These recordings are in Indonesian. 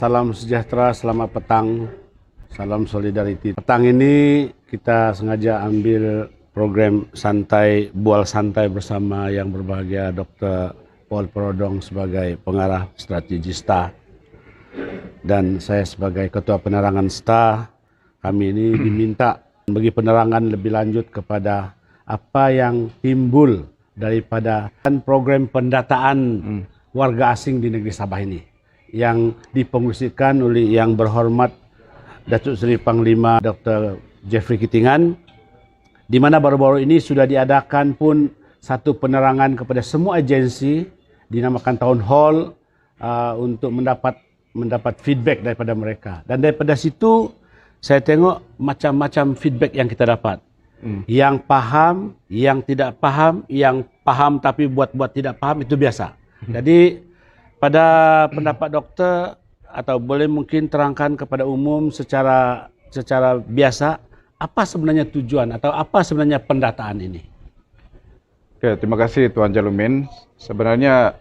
Salam sejahtera, selamat petang, salam solidarity. Petang ini kita sengaja ambil program santai, bual santai bersama yang berbahagia Dr. Paul Perodong sebagai pengarah strategi STA. Dan saya sebagai ketua penerangan STA, kami ini diminta bagi penerangan lebih lanjut kepada apa yang timbul daripada program pendataan warga asing di negeri Sabah ini, yang dipengusikan oleh yang berhormat Datuk Seri Panglima Dr. Jeffrey Kitingan, di mana baru-baru ini sudah diadakan pun satu penerangan kepada semua agensi, dinamakan Town Hall, untuk mendapat feedback daripada mereka. Dan daripada situ saya tengok macam-macam feedback yang kita dapat. Yang paham, yang tidak paham, yang paham tapi buat-buat tidak paham, itu biasa. Jadi pada pendapat doktor, atau boleh mungkin terangkan kepada umum secara biasa, apa sebenarnya tujuan atau apa sebenarnya pendataan ini? Oke, terima kasih Tuan Jalumin. Sebenarnya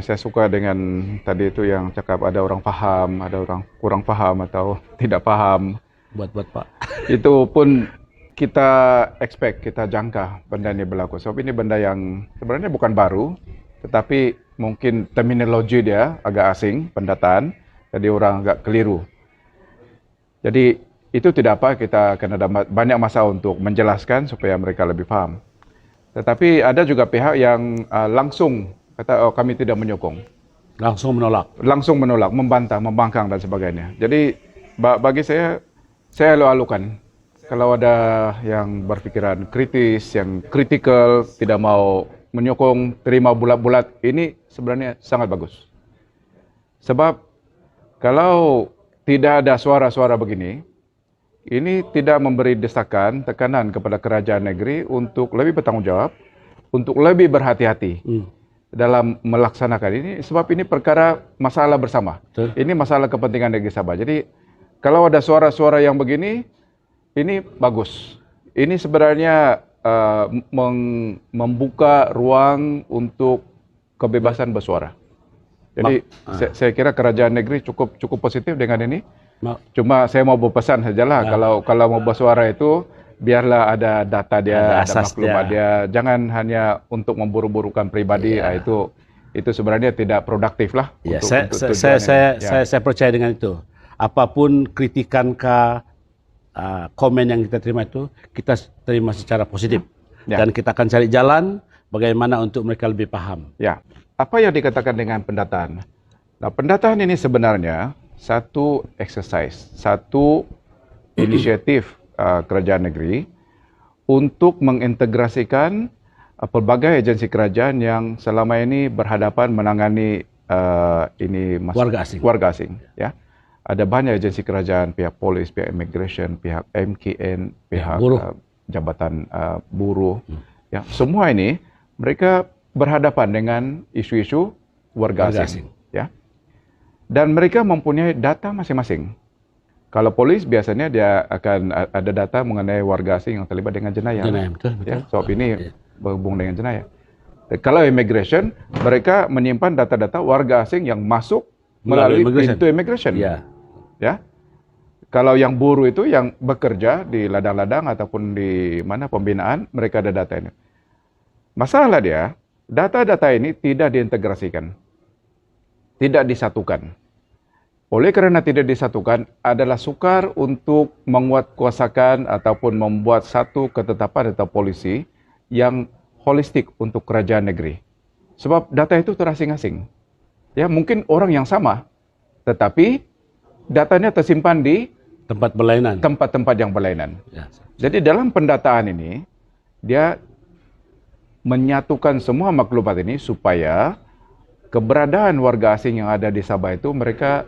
saya suka dengan tadi itu yang cakap ada orang paham, ada orang kurang paham atau tidak paham. Buat Pak. Itu pun kita expect, kita jangka benda ini berlaku. Sebab ini benda yang sebenarnya bukan baru, tetapi mungkin terminologi dia agak asing, pendataan, jadi orang agak keliru. Jadi itu tidak apa, kita akan ada banyak masa untuk menjelaskan supaya mereka lebih paham. Tetapi ada juga pihak yang langsung kata, oh, kami tidak menyokong. Langsung menolak? Langsung menolak, membantah, membangkang dan sebagainya. Jadi bagi saya alu-alukan. Kalau ada yang berpikiran kritis, yang kritikal, tidak mau menyokong, terima bulat-bulat, ini sebenarnya sangat bagus. Sebab kalau tidak ada suara-suara begini, ini tidak memberi desakan, tekanan kepada kerajaan negeri untuk lebih bertanggung jawab, untuk lebih berhati-hati dalam melaksanakan ini. Sebab ini perkara masalah bersama. Betul. Ini masalah kepentingan negeri Sabah. Jadi kalau ada suara-suara yang begini, ini bagus. Ini sebenarnya membuka ruang untuk kebebasan bersuara. Jadi saya kira kerajaan negeri cukup positif dengan ini. Cuma saya mau berpesan sajalah, kalau mau bersuara itu biarlah ada data dia, ada maklumat dia. Jangan hanya untuk memburu-burukan pribadi. Itu sebenarnya tidak produktif lah. Ya, saya percaya dengan itu. Apapun kritikan komen yang kita terima itu, kita terima secara positif. Dan kita akan cari jalan bagaimana untuk mereka lebih paham. Ya, apa yang dikatakan dengan pendataan? Nah, pendataan ini sebenarnya satu exercise, satu inisiatif kerajaan negeri untuk mengintegrasikan pelbagai agensi kerajaan yang selama ini berhadapan menangani warga asing. Ya. Ada banyak agensi kerajaan, pihak polis, pihak immigration, pihak MKN, pihak jabatan buruh. Ya, semua ini mereka berhadapan dengan isu-isu warga asing. Ya. Dan mereka mempunyai data masing-masing. Kalau polis biasanya dia akan ada data mengenai warga asing yang terlibat dengan jenayah. Betul. Ya, sebab ini berhubung dengan jenayah. Kalau immigration, mereka menyimpan data-data warga asing yang masuk melalui pintu immigration. Ya. Kalau yang buruh itu yang bekerja di ladang-ladang ataupun di mana pembinaan, mereka ada data ini. Masalah dia, data-data ini tidak diintegrasikan, tidak disatukan. Oleh kerana tidak disatukan, adalah sukar untuk menguatkuasakan ataupun membuat satu ketetapan atau polisi yang holistik untuk kerajaan negeri. Sebab data itu terasing-asing. Ya, mungkin orang yang sama, tetapi datanya tersimpan di tempat-tempat yang berlainan. Ya. Jadi dalam pendataan ini, dia menyatukan semua maklumat ini supaya keberadaan warga asing yang ada di Sabah itu mereka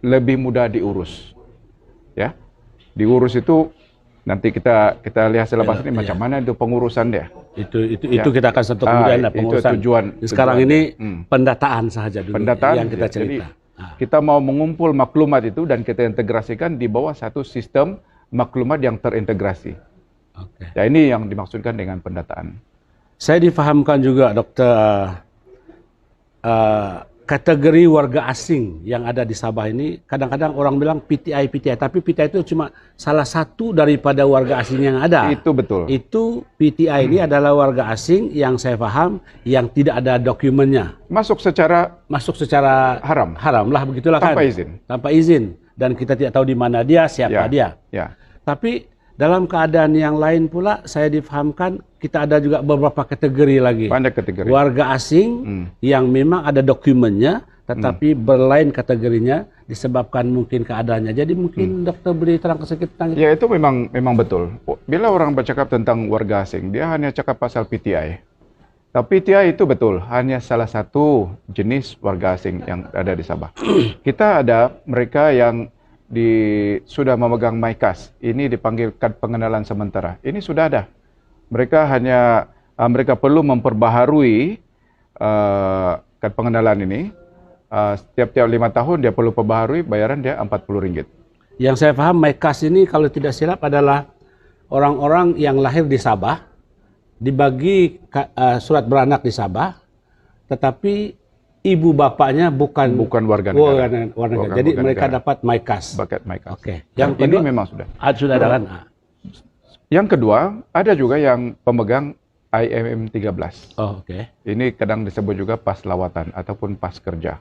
lebih mudah diurus. Ya. Diurus itu nanti kita lihat selepas ini macam mana itu pengurusan dia. Itu kita akan sentuh kemudian pengurusan. Itu tujuan. Sekarang ini pendataan saja dulu yang kita cerita. Jadi, kita mau mengumpul maklumat itu dan kita integrasikan di bawah satu sistem maklumat yang terintegrasi. Ya, ini yang dimaksudkan dengan pendataan. Saya difahamkan juga, Dokter, kategori warga asing yang ada di Sabah ini, kadang-kadang orang bilang PTI, tapi PTI itu cuma salah satu daripada warga asing yang ada. Itu betul. Itu PTI ini adalah warga asing yang saya paham yang tidak ada dokumennya. Masuk secara haram lah, begitulah kan. Tanpa izin. Dan kita tidak tahu di mana dia, siapa dia. Ya. Tapi dalam keadaan yang lain pula, saya difahamkan kita ada juga beberapa kategori lagi. Banyak kategori. Warga asing yang memang ada dokumennya, tetapi berlain kategorinya disebabkan mungkin keadaannya. Jadi mungkin dokter beri terang sedikit tentang itu. Ya, itu memang betul. Bila orang bercakap tentang warga asing, dia hanya cakap pasal PTI. Tapi PTI itu betul, hanya salah satu jenis warga asing yang ada di Sabah. Kita ada mereka yang sudah memegang MyKas. Ini dipanggil kad pengenalan sementara. Ini sudah ada. Mereka perlu memperbaharui kad pengenalan ini. Setiap 5 tahun dia perlu perbaharui, bayaran dia Rp40. Yang saya paham MyKas ini kalau tidak silap adalah orang-orang yang lahir di Sabah, dibagi surat beranak di Sabah, tetapi ibu bapaknya bukan warga negara. Jadi mereka dapat MyKas. Oke. Yang kedua, ini memang sudah ada kan. Yang kedua, ada juga yang pemegang IMM 13. Oh, oke. Ini kadang disebut juga pas lawatan ataupun pas kerja.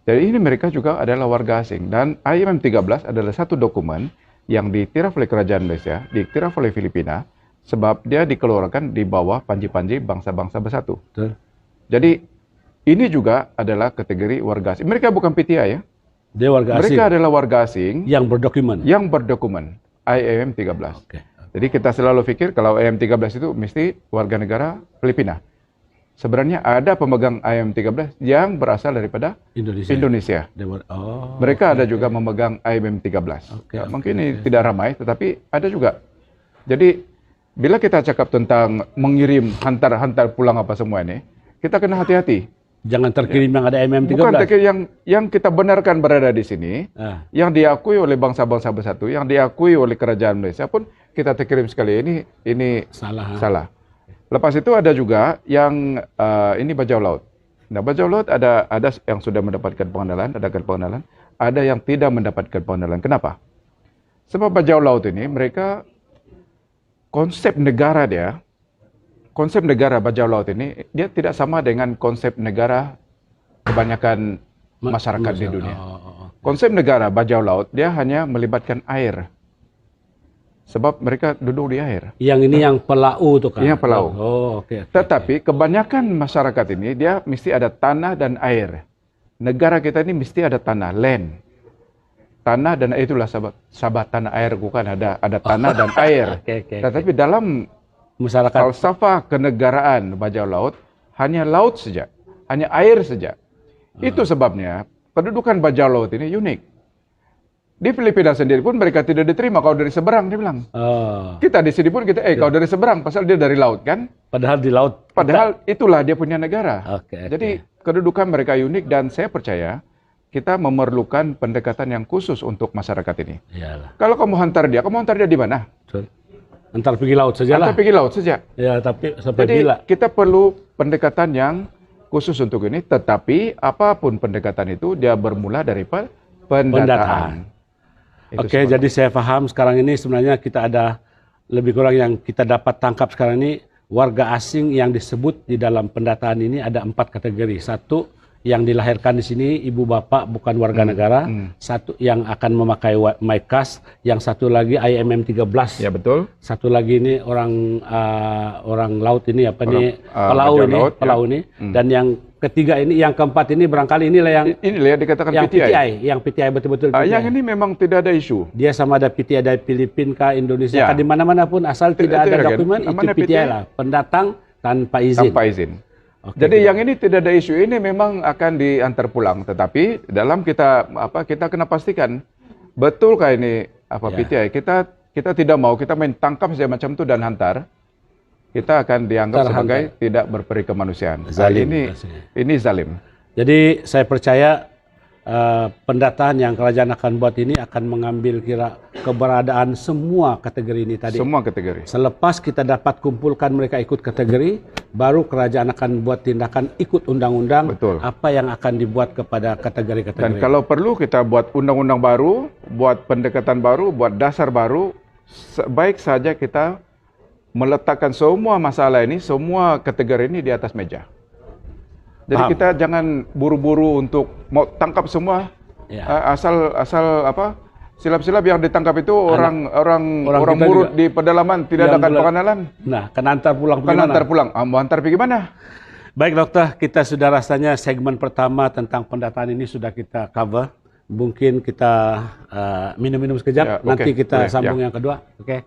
Jadi ini mereka juga adalah warga asing. Dan IMM 13 adalah satu dokumen yang diiktiraf oleh Kerajaan Malaysia, diiktiraf oleh Filipina, sebab dia dikeluarkan di bawah panji-panji bangsa-bangsa bersatu. Betul. Jadi ini juga adalah kategori warga asing. Mereka bukan PTI ya. Dia warga asing. Mereka adalah warga asing yang berdokumen. IMM 13. Okay. Jadi kita selalu pikir kalau IMM 13 itu mesti warga negara Filipina. Sebenarnya ada pemegang IMM 13 yang berasal daripada Indonesia. Mereka ada juga memegang IMM 13. Mungkin ini tidak ramai, tetapi ada juga. Jadi bila kita cakap tentang mengirim hantar pulang apa semua ini, kita kena hati-hati. Jangan terkirim yang ada IMM 13. Bukan terkirim yang kita benarkan berada di sini, yang diakui oleh bangsa-bangsa bersatu, yang diakui oleh Kerajaan Malaysia pun kita terkirim sekali. Ini salah. Lepas itu ada juga yang ini bajau laut. Nah, bajau laut ada yang sudah mendapatkan pengenalan, ada yang tidak mendapatkan pengenalan. Kenapa? Sebab bajau laut ini mereka konsep negara bajau laut ini dia tidak sama dengan konsep negara kebanyakan masyarakat di dunia. Konsep negara bajau laut dia hanya melibatkan air. Sebab mereka duduk di air. Yang ini yang pelau tuh kan? Yang pelau. Oke. Tetapi kebanyakan masyarakat ini dia mesti ada tanah dan air. Negara kita ini mesti ada tanah, land. Tanah dan air itulah Sabah tanah air, bukan ada tanah dan air. Tetapi dalam masyarakat falsafah kenegaraan bajau laut hanya laut saja, hanya air saja. Itu sebabnya kedudukan bajau laut ini unik. Di Filipina sendiri pun mereka tidak diterima kalau dari seberang, dia bilang. Kita di sini pun kalau dari seberang, pasal dia dari laut kan? Padahal di laut. Padahal itulah dia punya negara. Okay. Jadi kedudukan mereka unik dan saya percaya kita memerlukan pendekatan yang khusus untuk masyarakat ini. Iyalah. Kalau kamu hantar dia di mana? Betul. Antar pergi laut saja lah. Antar pergi laut saja. Ya, tapi sampai jadi, bila. Kita perlu pendekatan yang khusus untuk ini, tetapi apapun pendekatan itu, dia bermula dari pendataan. Oke, jadi saya paham sekarang ini sebenarnya kita ada lebih kurang yang kita dapat tangkap sekarang ini, warga asing yang disebut di dalam pendataan ini ada 4 kategori. Satu, yang dilahirkan di sini ibu bapak bukan warga negara, satu yang akan memakai MyKas, yang satu lagi IMM 13. Ya betul. Satu lagi ini orang laut ini pelau ini, dan yang ketiga ini, yang keempat ini barangkali inilah yang dikatakan yang PTI. Yang PTI betul-betul. Yang ini memang tidak ada isu. Dia sama ada PTI dari Filipina kah, Indonesia kah, di mana-mana pun asal tidak ada dokumen itu PTI lah, pendatang tanpa izin. Jadi yang ini tidak ada isu, ini memang akan diantar pulang, tetapi dalam kita kena pastikan betulkah ini PTI. Kita tidak mau kita main tangkap saja macam itu dan hantar. Kita akan dianggap sebagai tidak berperi kemanusiaan. Zalim. Ini zalim. Jadi saya percaya pendataan yang kerajaan akan buat ini akan mengambil kira keberadaan semua kategori ini tadi. Semua kategori. Selepas kita dapat kumpulkan mereka ikut kategori, baru kerajaan akan buat tindakan ikut undang-undang apa yang akan dibuat kepada kategori-kategori. Dan kalau perlu kita buat undang-undang baru, buat pendekatan baru, buat dasar baru, baik saja kita meletakkan semua masalah ini, semua kategori ini di atas meja. Jadi kita jangan buru-buru untuk mau tangkap semua, asal apa silap-silap yang ditangkap itu orang murut di pedalaman, tidak ada pengenalan. Nah, kan antar pulang. Mau antar pergi mana? Baik dokter, kita sudah rasanya segmen pertama tentang pendataan ini sudah kita cover. Mungkin kita minum-minum sekejap, nanti kita sambung yang kedua. Oke.